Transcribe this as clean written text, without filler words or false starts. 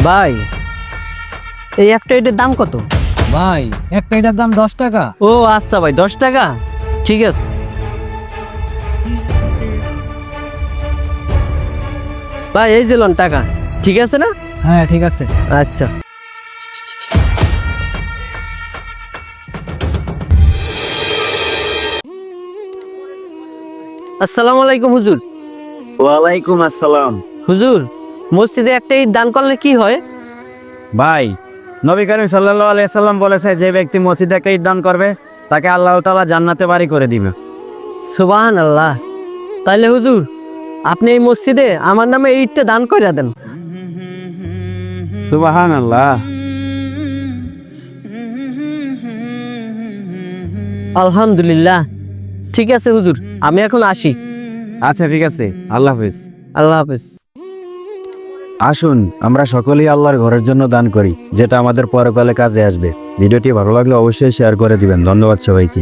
ভাই, এই একটা ইটের দাম কত? ভাই একটা এটার দাম 10 টাকা। ও আচ্ছা ভাই, 10 টাকা, ঠিক আছে। ভাই এই যে লোন টাকা, ঠিক আছে না? হ্যাঁ ঠিক আছে। আচ্ছা। আসসালামু আলাইকুম হুজুর। ওয়ালাইকুম আসসালাম। হুজুর, মসজিদে একটা ইট দান করলে কি হয়? ভাই, নবী করিম সাল্লাল্লাহু আলাইহি সাল্লাম বলেছে, যে ব্যক্তি মসজিদে একটা ঈদ দান করবে তাকে আল্লাহ তাআলা জান্নাতে বাড়ি করে দিবে। সুবহানাল্লাহ। তাইলে হুজুর, আপনি এই মসজিদে আমার নামে এই ইটটা দান করে দেন। সুবহানাল্লাহ। আলহামদুলিল্লাহ। ঠিক আছে হুজুর, আমি এখন আসি। আচ্ছা ঠিক আছে, আল্লাহ হাফেজ। আল্লাহ হাফেজ। আসুন আমরা সকলেই আল্লাহর ঘরের জন্য দান করি, যেটা আমাদের পরকালে কাজে আসবে। ভিডিওটি ভালো লাগলে অবশ্যই শেয়ার করে দিবেন। ধন্যবাদ সবাইকে।